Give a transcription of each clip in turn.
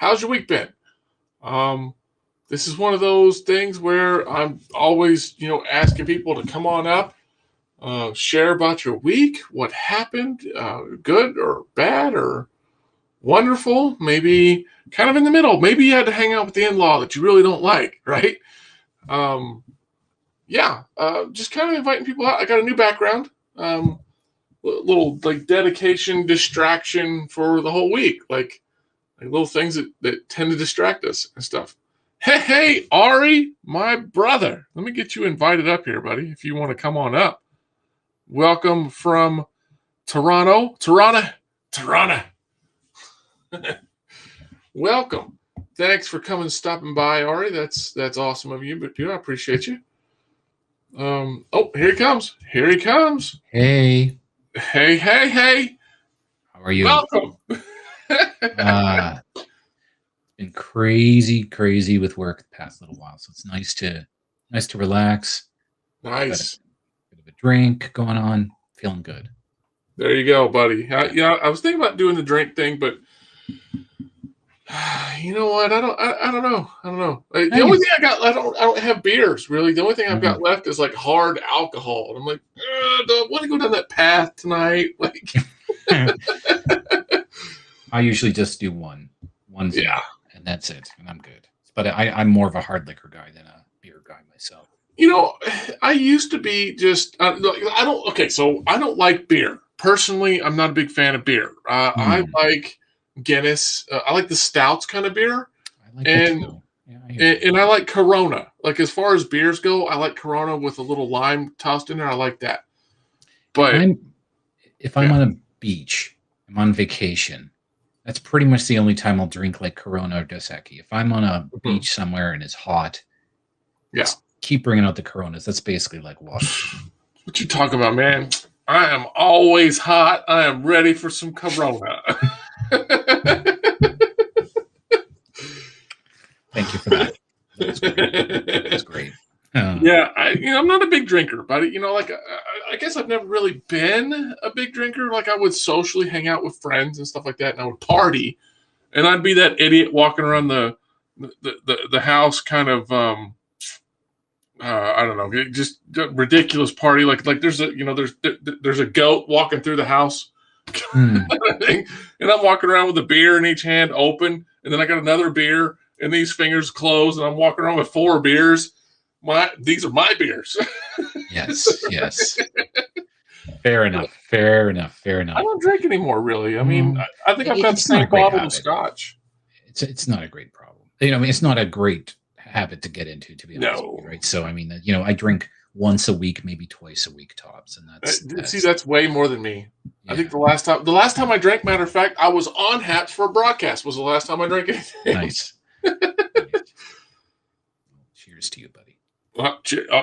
how's your week been? Um, this is one of those things where I'm always, asking people to come on up, share about your week, what happened, good or bad or wonderful, maybe kind of in the middle. Maybe you had to hang out with the in-law that you really don't like, right? Um, yeah, just kind of inviting people out. I got a new background, little like dedication, distraction for the whole week, like little things that tend to distract us and stuff. Hey, Ari, my brother. Let me get you invited up here, buddy, if you want to come on up. Welcome from Toronto. Toronto. Welcome. Thanks for coming, stopping by, Ari. That's awesome of you, but I appreciate you. Oh, here he comes. Hey. Hey. How are you? Welcome. It's been crazy with work the past little while, so it's nice to relax. Nice. Bit of a drink going on. Feeling good. There you go, buddy. I was thinking about doing the drink thing, but you know what? I don't know. The only thing I don't have beers really. The only thing I've got left is like hard alcohol, and I'm like, don't want to go down that path tonight. Like, I usually just do one, yeah, and that's it, and I'm good. But I'm more of a hard liquor guy than a beer guy myself. I used to be just I don't. Okay, so I don't like beer personally. I'm not a big fan of beer. I like Guinness. I like the stouts kind of beer, I like and I like Corona. Like as far as beers go, I like Corona with a little lime tossed in there. I like that. But if I'm on a beach, I'm on vacation. That's pretty much the only time I'll drink like Corona or Dos Equis. If I'm on a beach somewhere and it's hot, keep bringing out the Coronas. That's basically like water. What you talking about, man? I am always hot. I am ready for some Corona. Thank you for that. That's great. Yeah, I'm not a big drinker, but I guess I've never really been a big drinker. Like I would socially hang out with friends and stuff like that, and I would party, and I'd be that idiot walking around the house, kind of I don't know, just ridiculous party. Like there's a goat walking through the house, and I'm walking around with a beer in each hand, open, and then I got another beer and these fingers closed, and I'm walking around with 4 beers. These are my beers. Yes. Fair enough. I don't drink anymore, really. I mean, I think I've got the same bottle of scotch. It's not a great problem. It's not a great habit to get into, to be honest with you, right? So, I mean, I drink once a week, maybe twice a week tops, and that's way more than me. Yeah. I think the last time I drank, matter of fact, I was on Haps for a broadcast. Was the last time I drank anything. Nice. Cheers to you, buddy.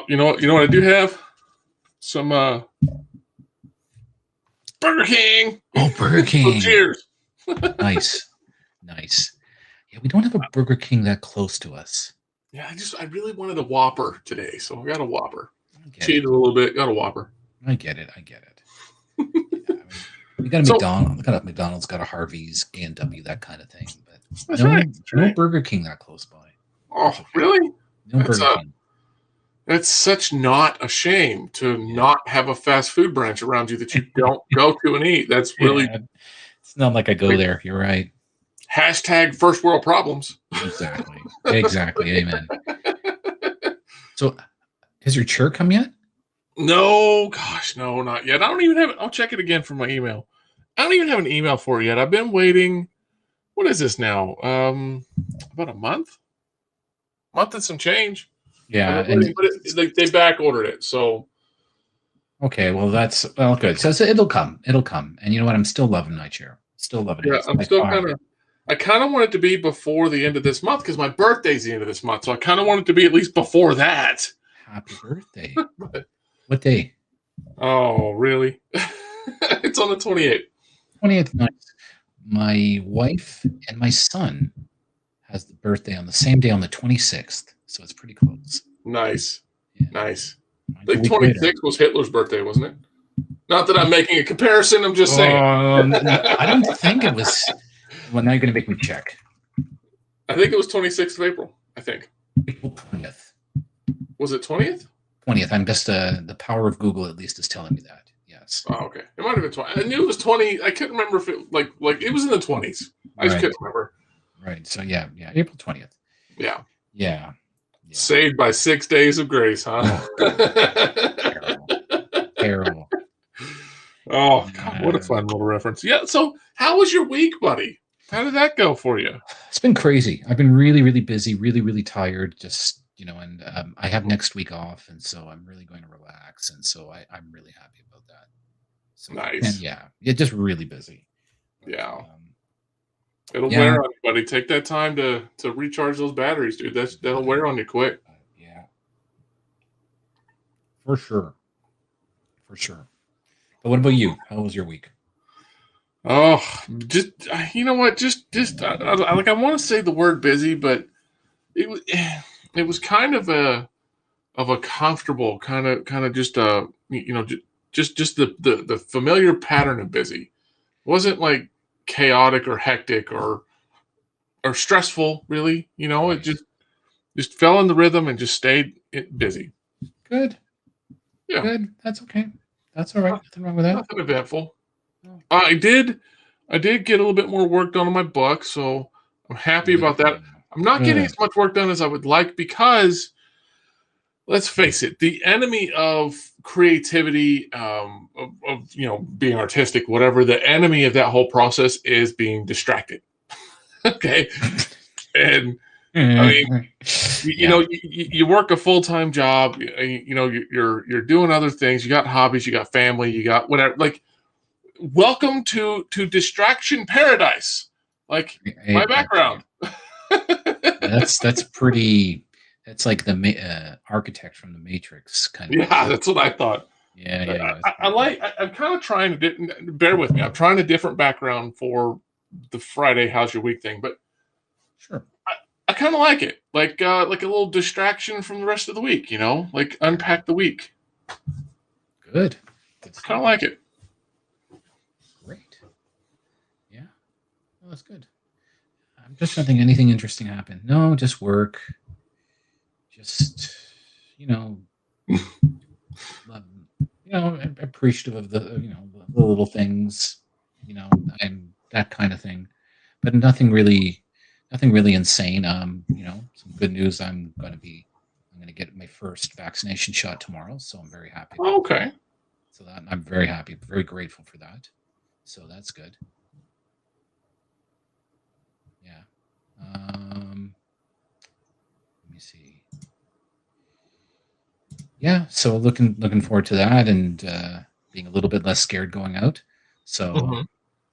You know what I do have? Some Burger King. Oh, Burger King. Cheers. Nice. Yeah, we don't have a Burger King that close to us. Yeah, I really wanted a Whopper today, so I got a Whopper. Cheated a little bit, got a Whopper. I get it. Yeah, we got a McDonald's. Got a McDonald's, got a Harvey's, A&W, that kind of thing. But that's right. No Burger King that close by. Oh, really? No Burger King. That's such not a shame to not have a fast food branch around you that you don't go to and eat. That's really. Yeah, it's not like I go there. You're right. # first world problems. Exactly. Amen. So, has your chair come yet? No, gosh, no, not yet. I don't even have it. I'll check it again from my email. I don't even have an email for it yet. I've been waiting. What is this now? About a month and some change. Yeah, they back ordered it. So. Okay, well that's good. So it'll come, and you know what? I'm still loving my chair. Still loving it. Yeah, I'm still I kind of want it to be before the end of this month because my birthday's the end of this month. So I kind of want it to be at least before that. Happy birthday! What day? Oh, really? It's on the 28th. 28th. Nice. My wife and my son has the birthday on the same day on the 26th, so it's pretty close. Nice. Nice. I think 26 was Hitler's birthday, wasn't it? Not that I'm making a comparison. I'm just saying. I don't think it was. Well, now you're going to make me check. I think it was 26th of April. I think. April 20th. Was it 20th? 20th. I'm just the power of Google at least is telling me that. Yes. Oh, okay. It might have been 20. I knew it was 20. I couldn't remember if it like it was in the 20s. I just couldn't remember. Right. So yeah, April 20th. Yeah. Yeah. Saved by 6 days of grace, huh? Terrible. Oh God, what a fun little reference. Yeah. So, how was your week, buddy? How did that go for you? It's been crazy. I've been really, really busy, really, really tired. Just and I have next week off, and so I'm really going to relax, and so I'm really happy about that. So, nice. And yeah, just really busy. Yeah. It'll wear on you, buddy. Take that time to recharge those batteries, dude. That'll wear on you quick. Yeah. For sure. But what about you? How was your week? Oh, just you know what? Just I want to say the word busy, but it was kind of a comfortable kind of just just the familiar pattern of busy. It wasn't like chaotic or hectic or stressful, really. It just fell in the rhythm and just stayed busy. Good. Yeah. Good. That's okay. That's all right. Nothing wrong with that. Nothing eventful. No. I did get a little bit more work done on my book, so I'm happy about that. I'm not getting as much work done as I would like because, let's face it, the enemy of creativity, of being artistic, whatever, the enemy of that whole process is being distracted. Okay. And I mean, you work a full-time job, you're doing other things, you got hobbies, you got family, you got whatever, like, welcome to distraction paradise. Like my background. That's pretty. That's like the architect from the Matrix kind of. Yeah, that's what I thought. Yeah. I'm kind of trying to bear with me. I'm trying a different background for the Friday How's Your Week thing, but sure. I kind of like it, like a little distraction from the rest of the week. Like unpack the week. Good. I kind of like it. Great. Yeah. Well, that's good. I'm just not thinking anything interesting happened. No, just work. Just, appreciative of the, the little things, and that kind of thing, but nothing really insane. Some good news. I'm going to get my first vaccination shot tomorrow, so I'm very happy. Okay. So that I'm very happy, very grateful for that. So that's good. Yeah. Let me see. Yeah, so looking forward to that and being a little bit less scared going out. So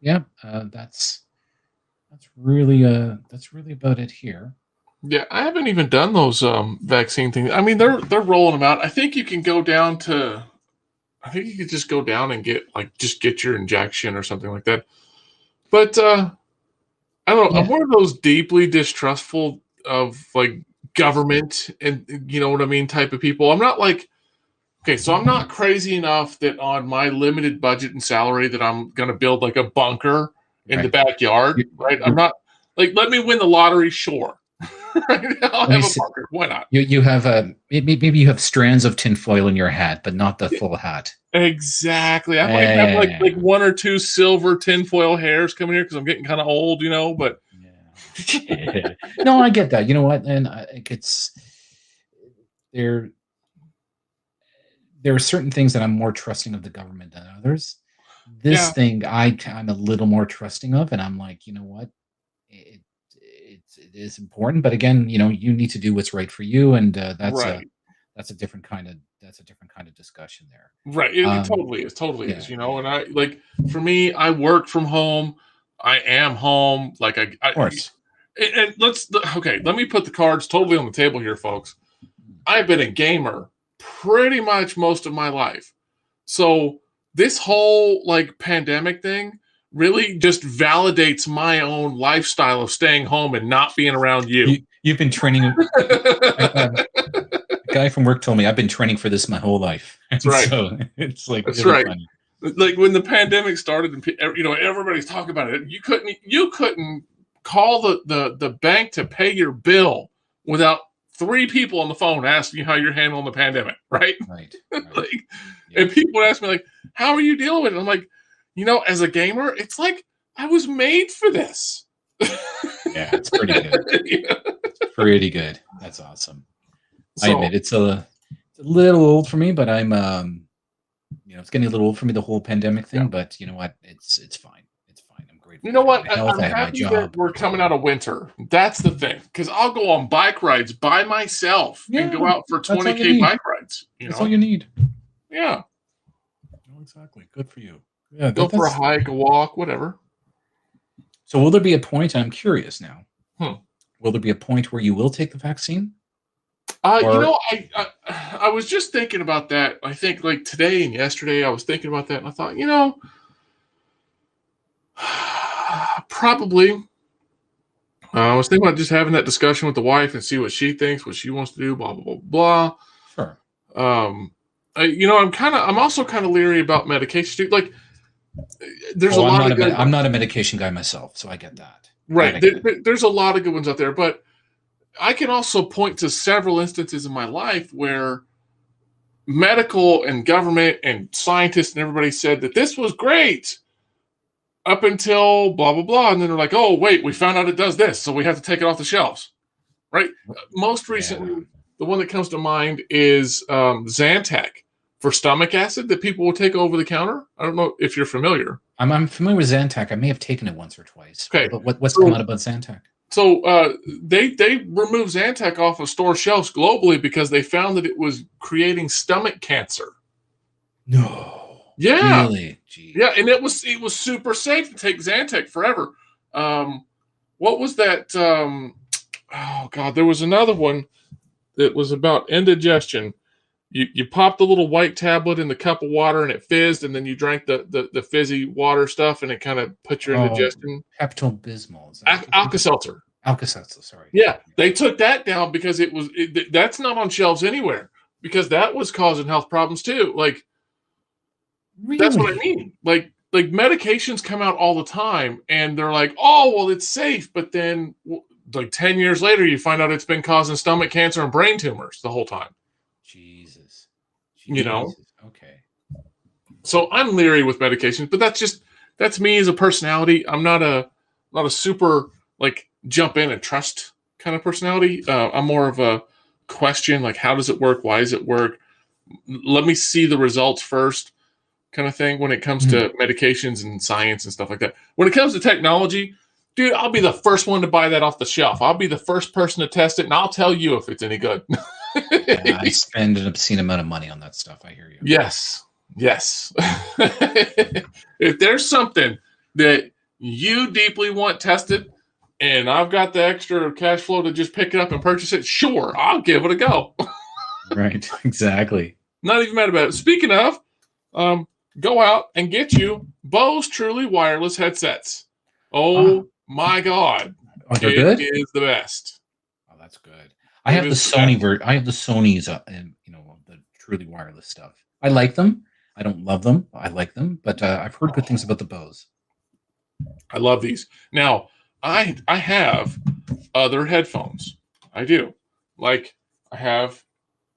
that's really about it here. Yeah, I haven't even done those vaccine things. I mean, they're rolling them out. I think you can go down to. I think you could just go down and get your injection or something like that. But I don't know. Yeah. I'm one of those deeply distrustful of like government and you know what I mean type of people. I'm not like, okay, so I'm not crazy enough that on my limited budget and salary that I'm going to build like a bunker in the backyard, right? I'm not like, let me win the lottery, sure. Right? I'll have a bunker. Why not? You have maybe you have strands of tinfoil in your hat, but not the full hat. Exactly. I might have like one or two silver tinfoil hairs coming here because I'm getting kind of old, but. Yeah. No, I get that. You know what? And it's there are certain things that I'm more trusting of the government than others. This thing I'm a little more trusting of, and I'm like, you know what? It is important, but again, you need to do what's right for you, and that's a different kind of discussion there. Right. It totally is. And I like, for me, I work from home. I am home. Like of course. And let me put the cards totally on the table here, folks. I've been a gamer pretty much most of my life. So this whole like pandemic thing really just validates my own lifestyle of staying home and not being around you. You've been training. A guy from work told me I've been training for this my whole life. That's right. So it's like that's really right. Funny. Like when the pandemic started and everybody's talking about it, you couldn't call the bank to pay your bill without 3 people on the phone asking you how you're handling the pandemic, right? Right. Like, and people would ask me, like, how are you dealing with it? I'm like, as a gamer, it's like I was made for this. Yeah, it's pretty good. It's pretty good. That's awesome. I So, admit it's a little old for me, but I'm it's getting a little old for me, the whole pandemic thing. Yeah. But you know what? It's fine. It's fine. I'm grateful. you know I have what? my health. I'm I have my happy that job. we're coming out of winter. That's the thing, because I'll go on bike rides by myself and go Yeah, out for that's all you 20K need. bike rides. That's all you need. Yeah. Oh, exactly. Good for you. Yeah, Go for a hike, a walk, whatever. So will there be a point? I'm curious now. Hmm. Will there be a point where you will take the vaccine? I was just thinking about that. I think like today and yesterday, I was thinking about that, and I thought, probably. I was thinking about just having that discussion with the wife and see what she thinks, what she wants to do, blah blah blah blah. Sure. I'm also kind of leery about medication too. Like, there's a lot of good. I'm not a medication guy myself, so I get that. Right. There's a lot of good ones out there, but I can also point to several instances in my life where medical and government and scientists and everybody said that this was great up until blah, blah, blah. And then they're like, oh, wait, we found out it does this, so we have to take it off the shelves. Right. Most recently, the one that comes to mind is Zantac for stomach acid that people will take over the counter. I don't know if you're familiar. I'm familiar with Zantac. I may have taken it once or twice. Okay. But what's come out about Zantac? So they removed Zantac off of store shelves globally because they found that it was creating stomach cancer. No. Yeah. Really? Jeez. Yeah, and it was super safe to take Zantac forever. What was that? Oh God, there was another one that was about indigestion. You popped the little white tablet in the cup of water and it fizzed, and then you drank the fizzy water stuff, and it kind of put your indigestion. Pepto-Bismol. Alka-Seltzer. Alka-Seltzer, sorry. Yeah, they took that down because that's not on shelves anywhere, because that was causing health problems too. Like, really? That's what I mean. Like medications come out all the time, and they're like, oh, well, it's safe, but then like 10 years later, you find out it's been causing stomach cancer and brain tumors the whole time. Jesus. Okay. So I'm leery with medications, but that's me as a personality. I'm not a super like jump in and trust kind of personality. I'm more of a question, like, how does it work? Why does it work? Let me see the results first, kind of thing, when it comes to medications and science and stuff like that. When it comes to technology, dude, I'll be the first one to buy that off the shelf. I'll be the first person to test it, and I'll tell you if it's any good. Yeah, I spend an obscene amount of money on that stuff. I hear you. Yes. If there's something that you deeply want tested, and I've got the extra cash flow to just pick it up and purchase it, sure, I'll give it a go. Right, exactly. Not even mad about it. Speaking of, go out and get you Bose Truly wireless headsets. Oh my God. Oh, they're good? It is the best. Oh, that's good. I have the Sony I have the Sony's, the Truly wireless stuff. I like them. I don't love them. I like them, but I've heard good things about the Bose. I love these. Now, I have other headphones. I do. Like, I have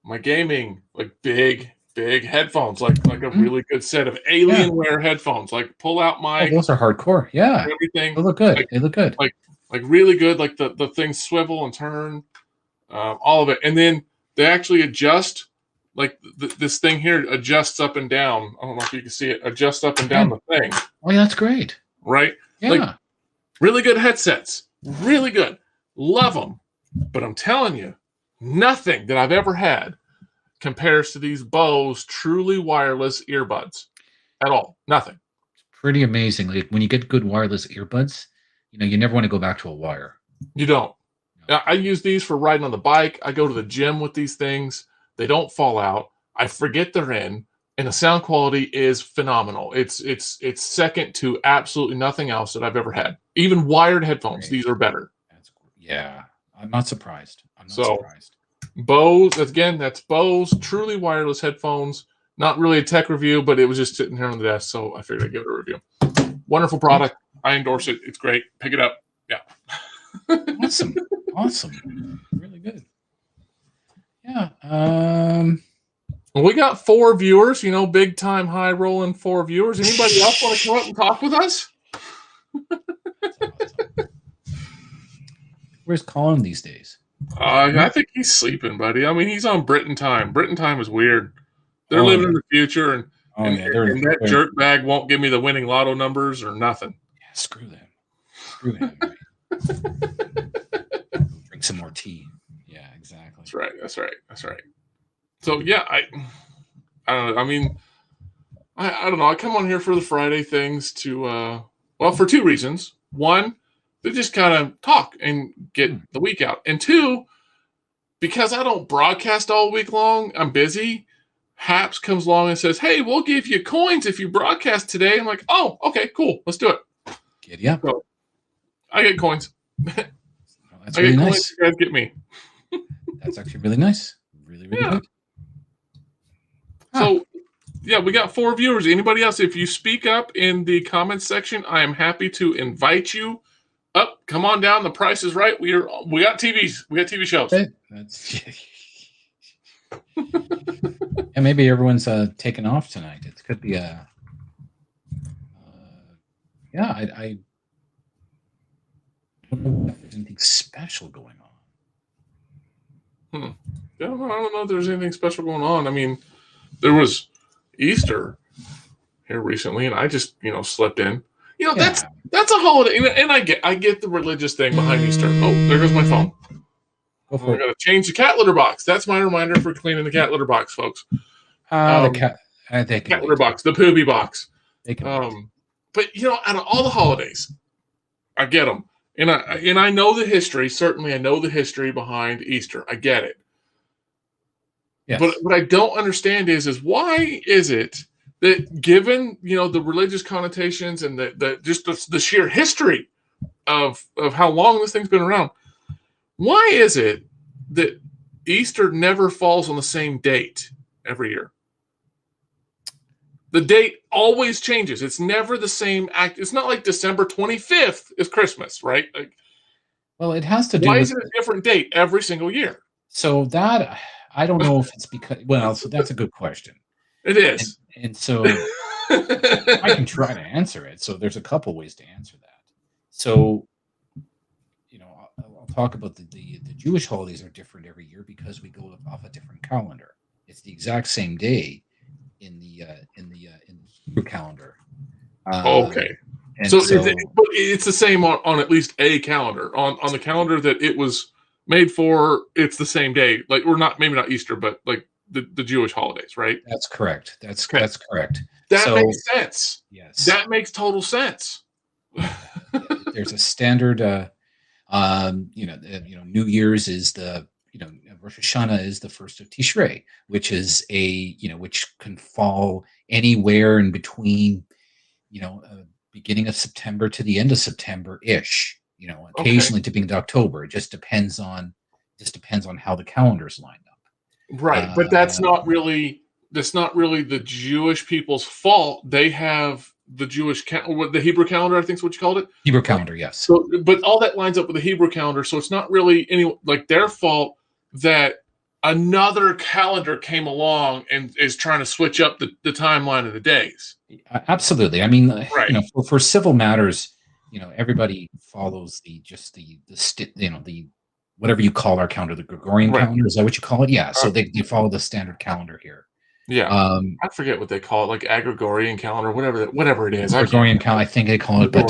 my gaming, like big headphones, like a really good set of Alienware headphones, like pull out mic. Oh, those are hardcore. Yeah. Everything. They look good. They look good. Like really good. Like the things swivel and turn, all of it. And then they actually adjust. Like this thing here adjusts up and down. I don't know if you can see it. Adjusts up and down the thing. Oh, yeah, that's great. Right? Yeah. Like, really good headsets. Really good. Love them. But I'm telling you, nothing that I've ever had compares to these Bose Truly wireless earbuds at all. Nothing. It's pretty amazing. Like when you get good wireless earbuds, you never want to go back to a wire. You don't. I use these for riding on the bike. I go to the gym with these things. They don't fall out. I forget they're in, and the sound quality is phenomenal. It's second to absolutely nothing else that I've ever had. Even wired headphones, these are better. Yeah, I'm not surprised. Surprised. Bose, again, that's Bose Truly wireless headphones. Not really a tech review, but it was just sitting here on the desk, so I figured I'd give it a review. Wonderful product. I endorse it. It's great. Pick it up. Awesome, really good. Yeah. We got 4 viewers. Big time, high rolling 4 viewers. Anybody else want to come up and talk with us? Awesome. Where's Colin these days? I think he's sleeping, buddy. I mean, he's on Britain time. Britain time is weird. They're living in the future, and that jerk bag won't give me the winning lotto numbers or nothing. Yeah, screw them. Drink some more tea. Yeah, exactly. That's right. So yeah, I don't know. I mean, I don't know. I come on here for the Friday things to for 2 reasons. One, to just kind of talk and get the week out, and 2, because I don't broadcast all week long, I'm busy. Haps comes along and says, "Hey, we'll give you coins if you broadcast today." I'm like, "Oh, okay, cool, let's do it." Giddy up. So I get coins. That's really nice. Coins, you guys get me. That's actually really nice. Really good. So, yeah, we got 4 viewers. Anybody else? If you speak up in the comments section, I am happy to invite you up. Come on down. The price is right. We got TVs. We got TV shows. And maybe everyone's taking off tonight. It could be a. I don't know if there's anything special going on. I don't know if there's anything special going on. I mean, there was Easter here recently, and I just slept in. That's a holiday, and I get the religious thing behind Easter. Oh, there goes my phone. I got to change the cat litter box. That's my reminder for cleaning the cat litter box, folks. The cat litter box, the poopy box. They can but out of all the holidays, I get them, and I know the history. Certainly, I know the history behind Easter. I get it. Yes. But what I don't understand is why is it that, given the religious connotations and the sheer history of how long this thing's been around, why is it that Easter never falls on the same date every year? The date always changes. It's never the same act. It's not like December 25th is Christmas, right? Well, it has to do. Why is it a different date every single year? So that I don't know if it's because. Well, so that's a good question. It is, and so I can try to answer it. So there's a couple ways to answer that. So I'll talk about the Jewish holidays are different every year because we go off a different calendar. It's the exact same day in the Hebrew calendar. Okay. So it's the same on at least a calendar. On the calendar that it was made for, it's the same day. Like, we're not, maybe not Easter, but like the Jewish holidays, right? That's correct. That's correct. That makes sense. Yes. That makes total sense. There's a standard New Year's is the Rosh Hashanah is the first of Tishrei, which is which can fall anywhere in between, beginning of September to the end of September-ish, occasionally to being October. It just depends on how the calendars line up. Right. But that's not really the Jewish people's fault. They have the the Hebrew calendar, I think is what you called it. Hebrew calendar, yes. So, but all that lines up with the Hebrew calendar. So it's not really their fault that another calendar came along and is trying to switch up the timeline of the days. Absolutely. I mean, for civil matters, everybody follows the whatever you call our calendar, the Gregorian calendar. Is that what you call it? Yeah. So they follow the standard calendar here. Yeah. I forget what they call it, like Gregorian calendar, whatever it is. Gregorian calendar, I think they call it, but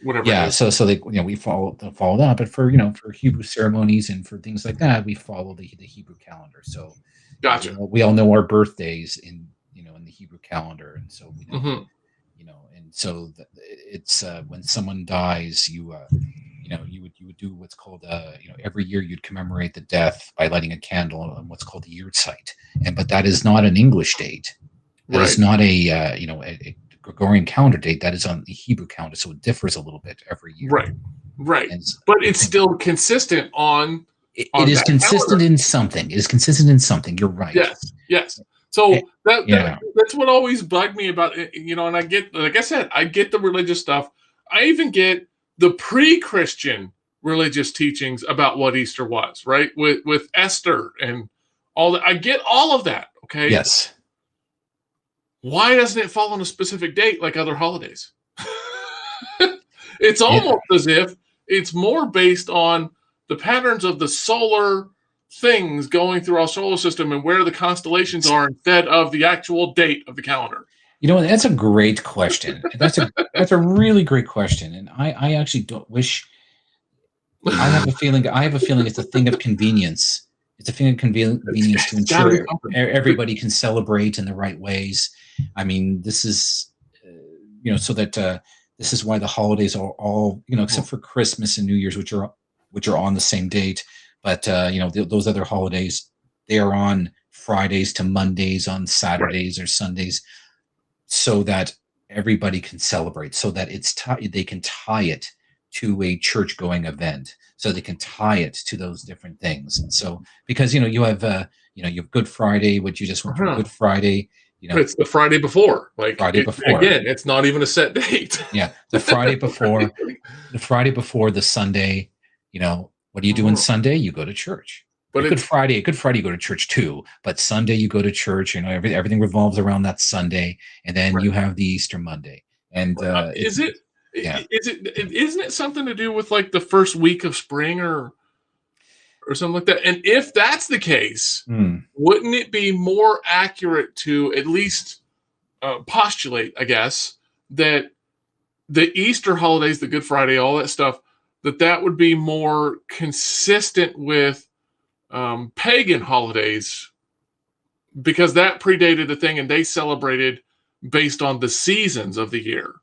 whatever. Yeah. So they we follow that, but for Hebrew ceremonies and for things like that, we follow the Hebrew calendar. So gotcha. We all know our birthdays in the Hebrew calendar, and so we know, and so it's when someone dies, you would do what's called every year you'd commemorate the death by lighting a candle on what's called the yahrzeit, but that is not an English date. That is not a Gregorian calendar date. That is on the Hebrew calendar, so it differs a little bit every year. Right. But it's still consistent on. It is consistent calendar. In something. It is consistent in something. You're right. Yes. So that's what always bugged me about it, and I get, like I said, I get the religious stuff. I even get the pre-Christian religious teachings about what Easter was, right? With Esther and all that. I get all of that, okay? Yes. Why doesn't it fall on a specific date like other holidays? It's almost as if it's more based on the patterns of the solar things going through our solar system and where the constellations are instead of the actual date of the calendar. You know, that's a great question. That's a really great question, and I actually don't wish. I have a feeling it's a thing of convenience. It's a thing of convenience to ensure everybody can celebrate in the right ways. I mean, this is, so that this is why the holidays are all, except for Christmas and New Year's, which are on the same date. But those other holidays, they are on Fridays to Mondays, on Saturdays or Sundays, so that everybody can celebrate, so that they can tie it to a church going event, so they can tie it to those different things. And so, because you have you have Good Friday, which you just went through Good Friday. But it's the Friday before, before. Again, it's not even a set date. Yeah, the Friday before, the Sunday. What do you do on Sunday? You go to church. But Good Friday, you go to church too. But Sunday, you go to church. Everything revolves around that Sunday, and then you have the Easter Monday. And isn't it something to do with like the first week of spring or something like that? And if that's the case, wouldn't it be more accurate to at least postulate, I guess, that the Easter holidays, the Good Friday, all that stuff, that would be more consistent with pagan holidays, because that predated the thing and they celebrated based on the seasons of the year.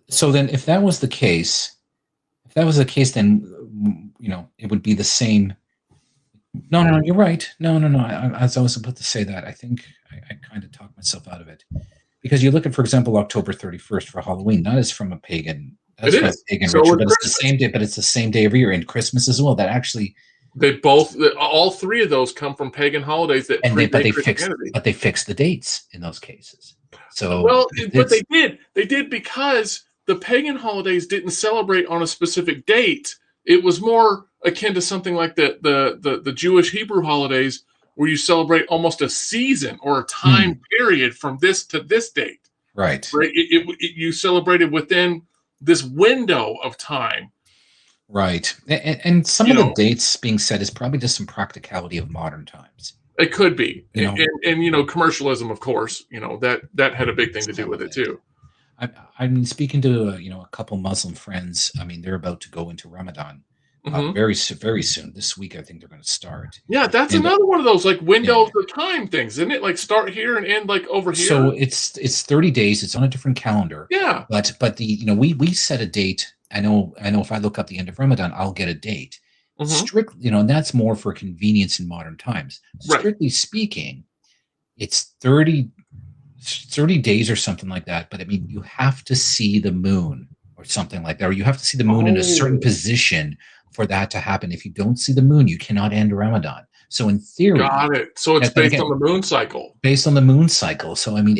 So then if that was the case, then, it would be the same. No, you're right. No. As I was about to say that, I think I kind of talked myself out of it, because you look at, for example, October 31st for Halloween. That is from a pagan. That's from a pagan ritual, but it's the same day. But it's the same day every year, and Christmas as well. That actually, all three of those come from pagan holidays but they fixed the dates in those cases. So but they did because the pagan holidays didn't celebrate on a specific date. It was more akin to something like the Jewish Hebrew holidays, where you celebrate almost a season or a time period from this to this date. Right. You celebrated within this window of time. Right. And some of the dates being set is probably just some practicality of modern times. It could be. And commercialism, of course, that had a big thing to do with it too. I'm speaking to a couple Muslim friends. I mean, they're about to go into Ramadan very soon. This week, I think they're going to start. Yeah, that's another one of those like windows of time things, isn't it? Like start here and end like over here. So it's 30 days. It's on a different calendar. Yeah. But we set a date. I know if I look up the end of Ramadan, I'll get a date. Strictly, and that's more for convenience in modern times. Strictly speaking, it's 30 days or something like that. But I mean, you have to see the moon or something like that, or you have to see the moon in a certain position for that to happen. If you don't see the moon, you cannot end Ramadan. So in theory, got it. So it's based on the moon cycle. Based on the moon cycle. So I mean,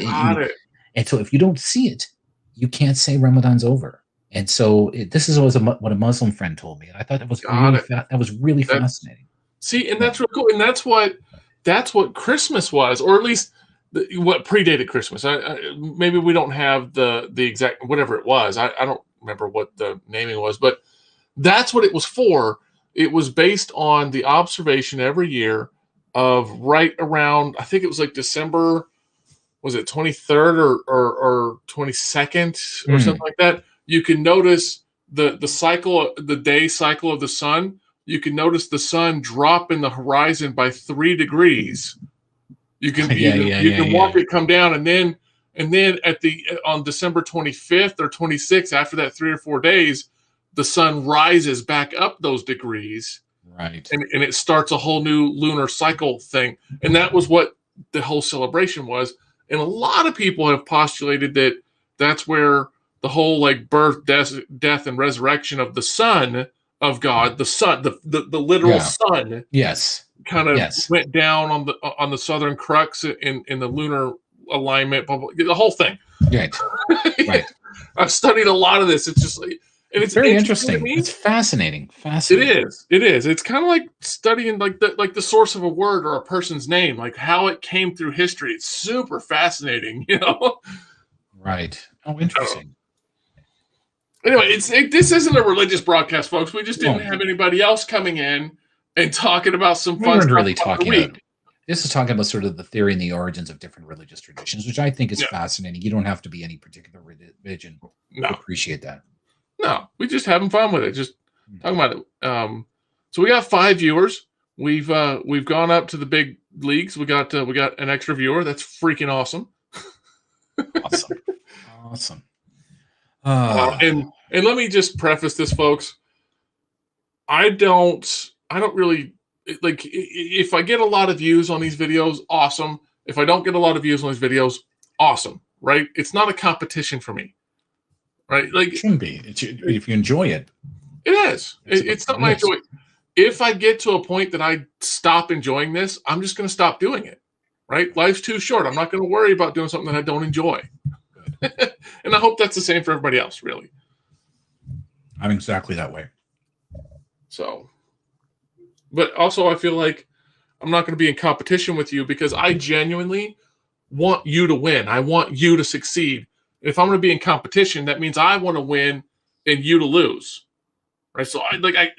and so if you don't see it, you can't say Ramadan's over. And so this is what a Muslim friend told me, and I thought that was really fascinating. See, and that's real cool, and that's what Christmas was, or at least what predated Christmas. Maybe we don't have the exact whatever it was. I don't remember what the naming was, but that's what it was for. It was based on the observation every year of right around, I think it was like December, was it 23rd or 22nd or something like that. You can notice the day cycle of the sun. You can notice the sun drop in the horizon by 3 degrees. You can watch it come down, and then on December 25th or 26th, after that 3 or 4 days, the sun rises back up those degrees. Right. And it starts a whole new lunar cycle thing. And that was what the whole celebration was. And a lot of people have postulated that that's where the whole like birth, death, and resurrection of the Son of God, the Son, the literal sun, kind of went down on the southern crux in the lunar alignment, the whole thing. Right. I've studied a lot of this. It's just like, and it's very interesting to interesting. me. It's fascinating. It Fascinating. is. It is. It's kind of like studying like the source of a word or a person's name, like how it came through history. It's super fascinating, you know. Right. Oh, interesting. Anyway, this isn't a religious broadcast, folks. We just didn't No. have anybody else coming in and talking about some We fun weren't stuff really about the talking week. about. This is talking about sort of the theory and the origins of different religious traditions, which I think is Yeah. fascinating. You don't have to be any particular religion to No, appreciate that. no, we just having fun with it. Just talking about it. So we got 5 viewers. We've gone up to the big leagues. We got an extra viewer. That's freaking awesome. Awesome. Awesome. And let me just preface this, folks. I don't really like if I get a lot of views on these videos, awesome. If I don't get a lot of views on these videos, awesome. Right? It's not a competition for me. Right? Like it shouldn't be. If you enjoy it, it is. It's something I enjoy. If I get to a point that I stop enjoying this, I'm just going to stop doing it. Right? Life's too short. I'm not going to worry about doing something that I don't enjoy. And I hope that's the same for everybody else, really. I'm exactly that way. So, but also I feel like I'm not going to be in competition with you because I genuinely want you to win. I want you to succeed. If I'm going to be in competition, that means I want to win and you to lose. Right? So I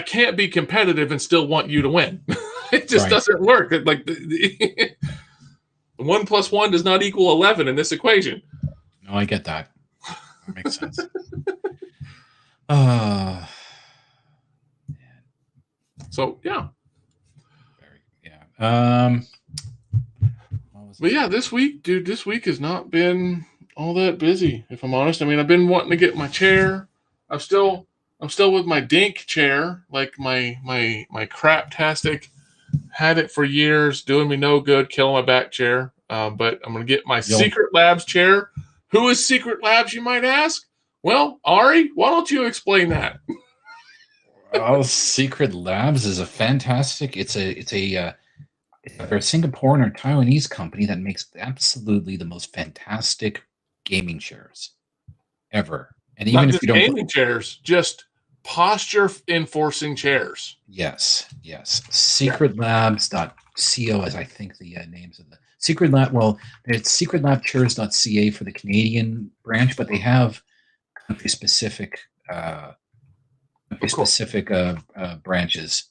can't be competitive and still want you to win. It just doesn't work. Like 1 + 1 does not equal 11 in this equation. No, I get that. That makes sense. So yeah. But yeah, this week, dude, this week has not been all that busy, if I'm honest. I mean, I've been wanting to get my chair. I'm still with my dink chair, like my craptastic. Had it for years, doing me no good, killing my back chair. But I'm gonna get my Secret Labs chair. Who is Secret Labs, you might ask? Well, Ari, why don't you explain that? Well, Secret Labs is a fantastic. It's a they're a Singaporean or Taiwanese company that makes absolutely the most fantastic gaming chairs ever. And even Not if you just don't gaming chairs, just posture enforcing chairs. Yes. Secretlabs.co is I think the names of the Secret Lab. Well, it's secretlabchairs.ca for the Canadian branch, but they have country specific branches.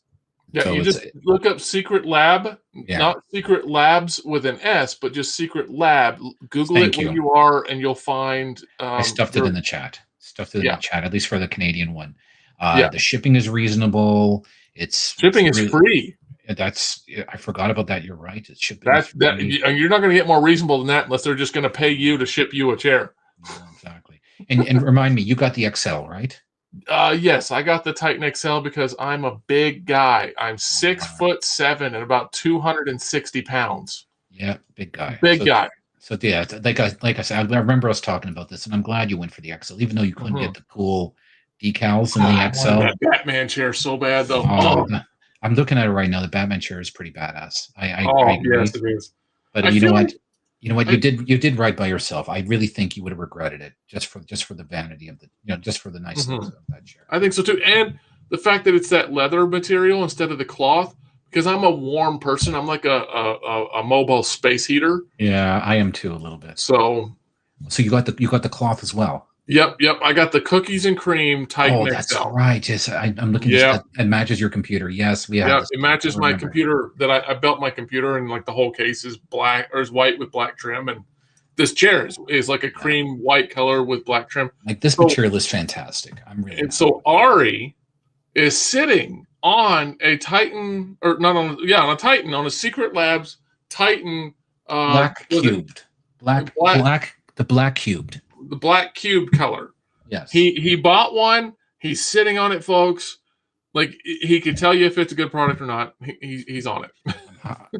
Yeah, so you just look up Secret Lab, not Secret Labs with an S, but just Secret Lab. Google it where you are, and you'll find. I stuffed it in the chat. At least for the Canadian one. The shipping is reasonable. Shipping is free. I forgot about that. You're right. It's shipping. You're not going to get more reasonable than that unless they're just going to pay you to ship you a chair. Exactly. And remind me, you got the XL, right? Yes, I got the Titan XL because I'm a big guy. I'm 6'7" and about 260 pounds. Yeah, big guy. Big guy. So yeah, like I said, I remember us talking about this, and I'm glad you went for the XL, even though you couldn't get the cool decals in the XL. I wanted that Batman chair so bad, though. I'm looking at it right now. The Batman chair is pretty badass. I agree. Yes, it is. But you know what? You did right by yourself. I really think you would have regretted it just for the vanity of just for the niceness of that chair. I think so too, and the fact that it's that leather material instead of the cloth. Because I'm a warm person. I'm like a mobile space heater. Yeah, I am too a little bit. So you got the cloth as well. Yep. I got the cookies and cream Titan XL. That's right. Yes, I'm looking. Yeah, it matches your computer. Yes, we have. Yeah, it matches my computer. That I built my computer, and like the whole case is black or is white with black trim, and this chair is like a cream white color with black trim. Like this material is fantastic. I'm really. And so Ari is sitting on a Titan, or not on a Titan, on a Secret Labs Titan black cubed. The black cubed. The black cube color. Yes. He bought one. He's sitting on it, folks. Like he could tell you if it's a good product or not. He's on it.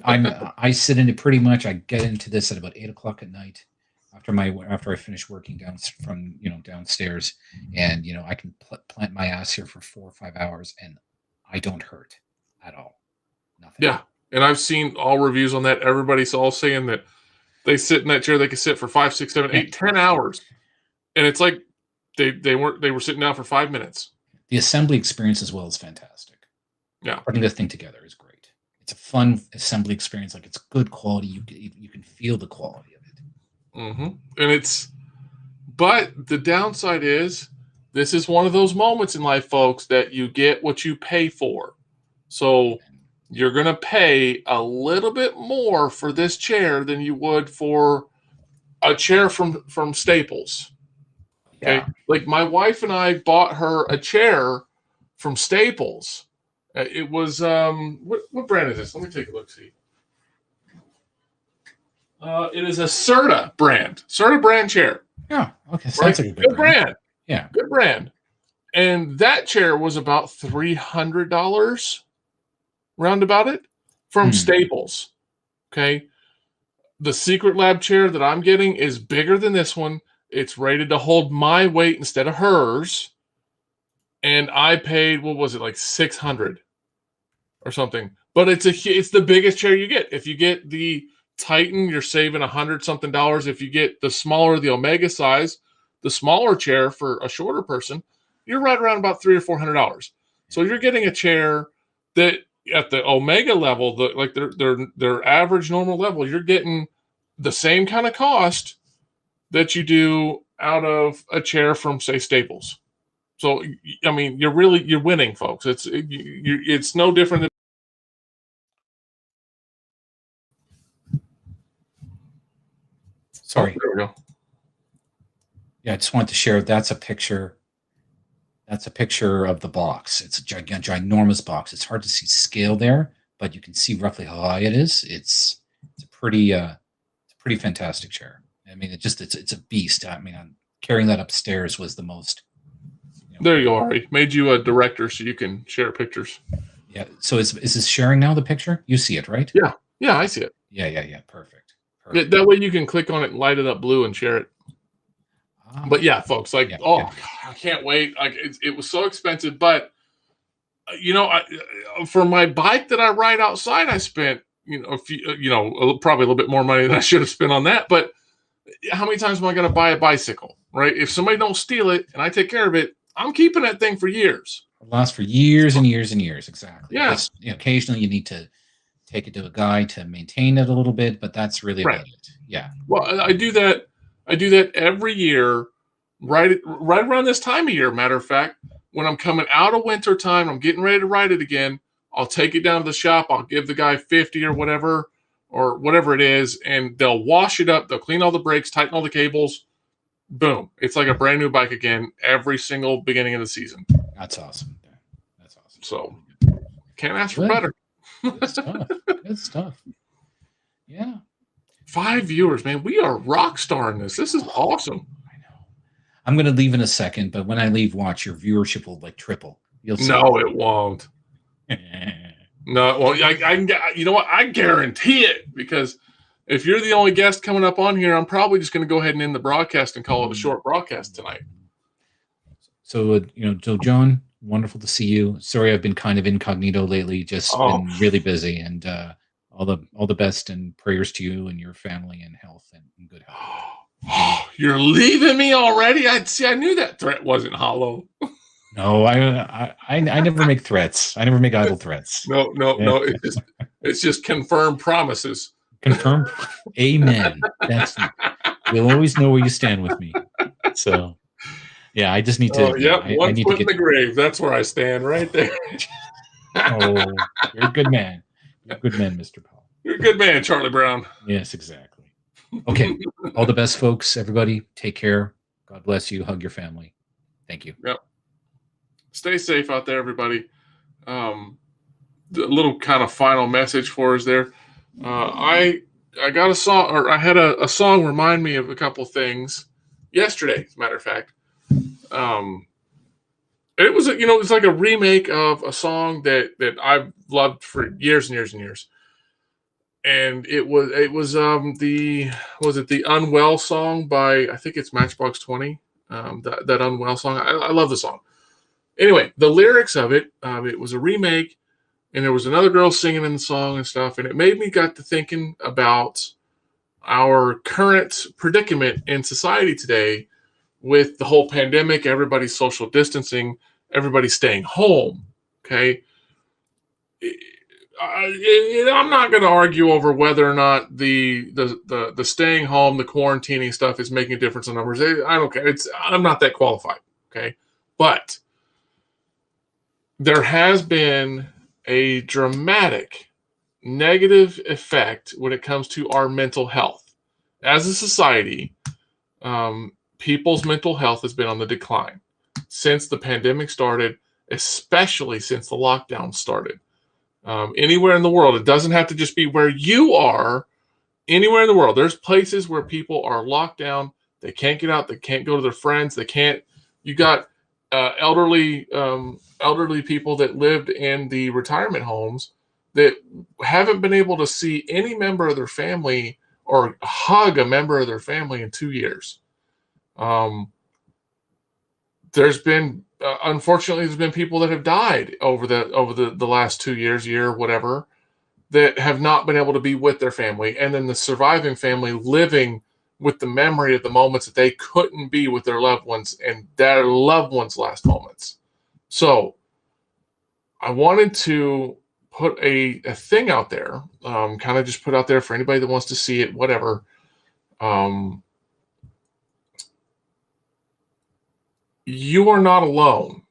I sit in it pretty much. I get into this at about 8:00 at night after I finish working downstairs, and I can plant my ass here for 4 or 5 hours, and I don't hurt at all. Nothing. Yeah, and I've seen all reviews on that. Everybody's all saying that they sit in that chair. They can sit for 5, 6, 7, 8, 10 hours, and it's like They were sitting down for 5 minutes. The assembly experience as well is fantastic. Yeah. Putting the thing together is great. It's a fun assembly experience. Like, it's good quality. You can feel the quality of it. And but the downside is, this is one of those moments in life, folks, that you get what you pay for. So you're going to pay a little bit more for this chair than you would for a chair from Staples. Okay. Yeah. Like, my wife and I bought her a chair from Staples. It was, what brand is this? Let me take a look, see. It is a Serta brand chair. Yeah. Okay. Sounds Right? like a good brand. Yeah. Good brand. And that chair was about $300 roundabout it from Staples. Okay. The Secret Lab chair that I'm getting is bigger than this one. It's rated to hold my weight instead of hers. And I paid, what was it, like $600 or something. But it's the biggest chair you get. If you get the Titan, you're saving $100-something. If you get the smaller, the Omega size, the smaller chair for a shorter person, you're right around about $300 or $400. So you're getting a chair that at the Omega level, like their average normal level, you're getting the same kind of cost that you do out of a chair from, say, Staples. So I mean, you're winning, folks. It's no different than. Sorry. Oh, there we go. Yeah, I just wanted to share. That's a picture. That's a picture of the box. It's a ginormous box. It's hard to see scale there, but you can see roughly how high it is. It's a pretty fantastic chair. I mean, it's a beast. I mean, carrying that upstairs was the most. There you go, Ari. Made you a director so you can share pictures. Yeah. So is this sharing now, the picture? You see it, right? Yeah. Yeah, I see it. Yeah. Perfect. That way you can click on it and light it up blue and share it. But yeah, folks, like, God, I can't wait. Like, it was so expensive, but for my bike that I ride outside, I spent probably a little bit more money than I should have spent on that. But how many times am I going to buy a bicycle, right? If somebody don't steal it and I take care of it, I'm keeping that thing for years. It'll last for years and years and years. Exactly. Yeah. Occasionally you need to take it to a guy to maintain it a little bit, but that's really about it. Yeah. Well, I do that every year, right around this time of year. Matter of fact, when I'm coming out of winter time, I'm getting ready to ride it again. I'll take it down to the shop. I'll give the guy $50 or whatever it is, and they'll wash it up. They'll clean all the brakes, tighten all the cables. Boom. It's like a brand new bike again every single beginning of the season. That's awesome. That's awesome. So can't ask for better. Good stuff. Good stuff. Yeah. 5 viewers, man. We are rock starring this. This is awesome. I know. I'm going to leave in a second, but when I leave, watch, your viewership will triple. You'll see. No, it won't. No, well, you know what? I guarantee it, because if you're the only guest coming up on here, I'm probably just going to go ahead and end the broadcast and call it a short broadcast tonight. So, so John, wonderful to see you. Sorry, I've been kind of incognito lately. Just been really busy, and all the best and prayers to you and your family and health and good health. You're leaving me already? I knew that threat wasn't hollow. No, I never make threats. I never make idle threats. No. It's just confirmed promises. Confirmed. Amen. You'll always know where you stand with me. So, yeah, I just need to. One foot in the grave. That's where I stand, right there. Oh, you're a good man. You're a good man, Mr. Powell. You're a good man, Charlie Brown. Yes, exactly. Okay. All the best, folks. Everybody, take care. God bless you. Hug your family. Thank you. Yep. Stay safe out there, everybody. The little kind of final message for us there. I got a song, or I had a song remind me of a couple things yesterday, as a matter of fact. It was it's like a remake of a song that I've loved for years and years and years. And it was the Unwell song by, I think it's Matchbox 20. That Unwell song. I love the song. Anyway, the lyrics of it, it was a remake, and there was another girl singing in the song and stuff, and it made me got to thinking about our current predicament in society today, with the whole pandemic, everybody's social distancing, everybody's staying home. Okay. I'm not going to argue over whether or not the staying home, the quarantining stuff is making a difference in numbers. I don't care. I'm not that qualified. Okay. But there has been a dramatic negative effect when it comes to our mental health. As a society, people's mental health has been on the decline since the pandemic started, especially since the lockdown started. Anywhere in the world, it doesn't have to just be where you are. Anywhere in the world, there's places where people are locked down. They can't get out. They can't go to their friends. They can't. You got elderly people that lived in the retirement homes that haven't been able to see any member of their family or hug a member of their family in 2 years. There's been unfortunately there's been people that have died over the last 2 years, year, whatever, that have not been able to be with their family, and then the surviving family living with the memory of the moments that they couldn't be with their loved ones and their loved ones' last moments. So I wanted to put a thing out there, kind of just put out there for anybody that wants to see it, whatever. You are not alone.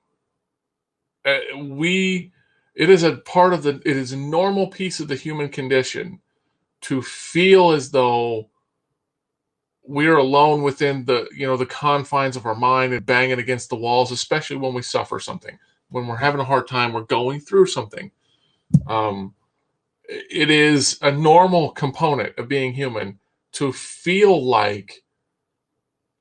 It is a part of it is a normal piece of the human condition to feel as though we're alone within the confines of our mind and banging against the walls, especially when we suffer something, when we're having a hard time, we're going through something. It is a normal component of being human to feel like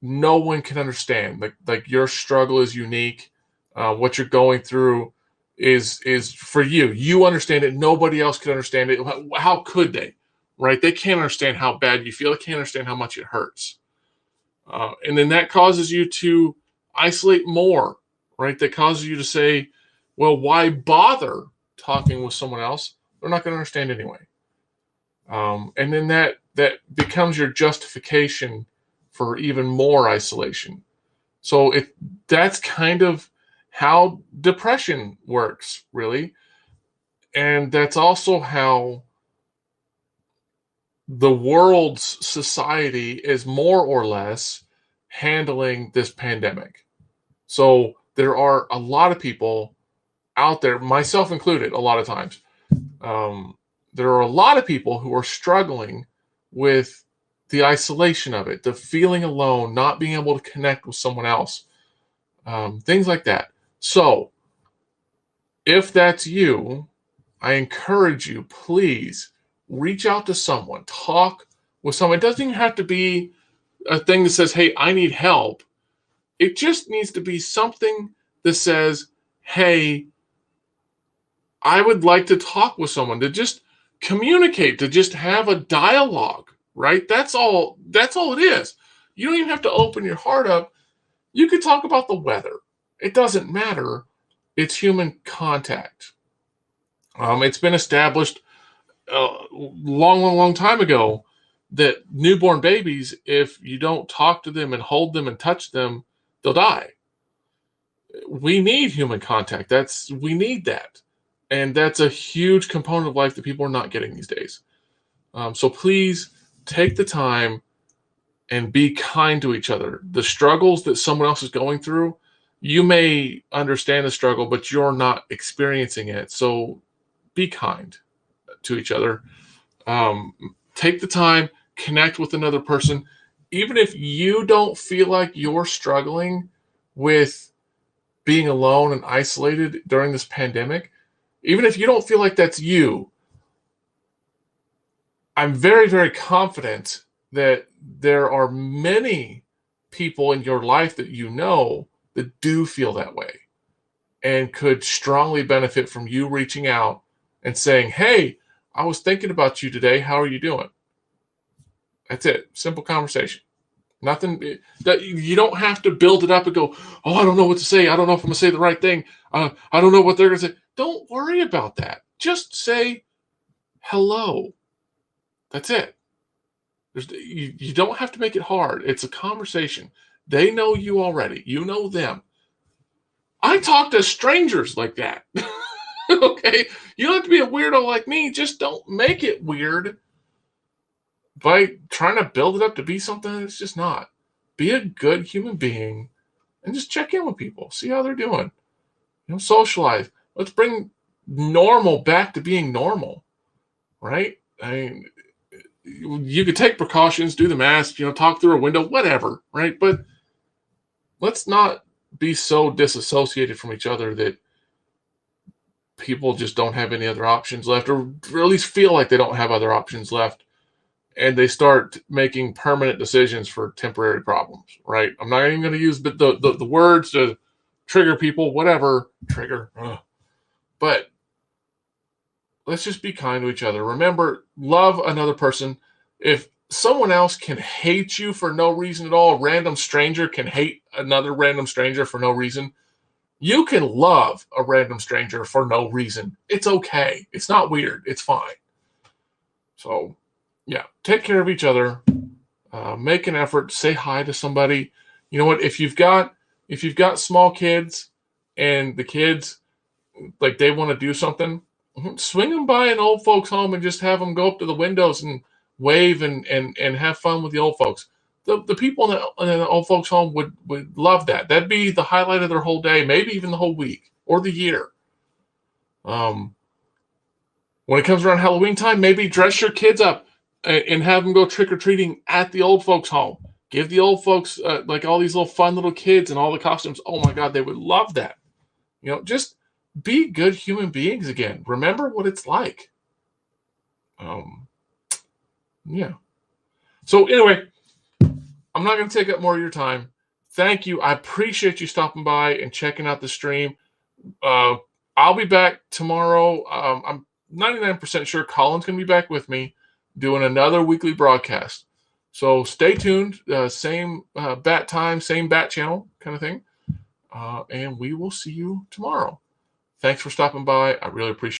no one can understand. Like your struggle is unique. What you're going through is for you. You understand it. Nobody else can understand it. How could they? Right? They can't understand how bad you feel. They can't understand how much it hurts. And then that causes you to isolate more, right? That causes you to say, well, why bother talking with someone else? They're not going to understand anyway. And then that becomes your justification for even more isolation. So that's kind of how depression works, really. And that's also how the world's society is more or less handling this pandemic. So there are a lot of people out there, myself included, a lot of times. There are a lot of people who are struggling with the isolation of it, the feeling alone, not being able to connect with someone else, things like that. So if that's you, I encourage you, please reach out to someone, talk with someone. It doesn't even have to be a thing that says, hey, I need help. It just needs to be something that says, hey, I would like to talk with someone, to just communicate, to just have a dialogue, right? That's all it is. You don't even have to open your heart up. You could talk about the weather. It doesn't matter. It's human contact. It's been established long time ago that newborn babies, if you don't talk to them and hold them and touch them, they'll die. We need human contact. We need that. And that's a huge component of life that people are not getting these days. So please take the time and be kind to each other. The struggles that someone else is going through, you may understand the struggle, but you're not experiencing it. So be kind to each other. Take the time, connect with another person. Even if you don't feel like you're struggling with being alone and isolated during this pandemic, even if you don't feel like that's you, I'm very, very confident that there are many people in your life that you know that do feel that way and could strongly benefit from you reaching out and saying, hey, I was thinking about you today. How are you doing? That's it. Simple conversation. Nothing that you don't have to build it up and go, oh, I don't know what to say. I don't know if I'm going to say the right thing. I don't know what they're going to say. Don't worry about that. Just say hello. That's it. You don't have to make it hard. It's a conversation. They know you already. You know them. I talk to strangers like that. Okay? You don't have to be a weirdo like me. Just don't make it weird by trying to build it up to be something that it's just not. Be a good human being and just check in with people. See how they're doing. Socialize. Let's bring normal back to being normal, right? I mean, you could take precautions, do the mask, talk through a window, whatever, right? But let's not be so disassociated from each other that people just don't have any other options left, or at least feel like they don't have other options left, and they start making permanent decisions for temporary problems, right? I'm not even going to use the words to trigger people, whatever, trigger. But let's just be kind to each other. Remember, love another person. If someone else can hate you for no reason at all, a random stranger can hate another random stranger for no reason, you can love a random stranger for no reason. It's okay. It's not weird. It's fine. So, yeah, take care of each other. Make an effort. Say hi to somebody. You know what? If you've got small kids and the kids, like, they want to do something, swing them by an old folks home and just have them go up to the windows and wave and have fun with the old folks. The people in the old folks home would love that. That'd be the highlight of their whole day, maybe even the whole week or the year. When it comes around Halloween time, maybe dress your kids up and have them go trick-or-treating at the old folks home. Give the old folks like all these little fun little kids and all the costumes. Oh my God, they would love that. Just be good human beings again. Remember what it's like. Yeah. So anyway, I'm not going to take up more of your time. Thank you. I appreciate you stopping by and checking out the stream. I'll be back tomorrow. I'm 99% sure Colin's going to be back with me doing another weekly broadcast. So stay tuned. Same bat time, same bat channel kind of thing. And we will see you tomorrow. Thanks for stopping by. I really appreciate it.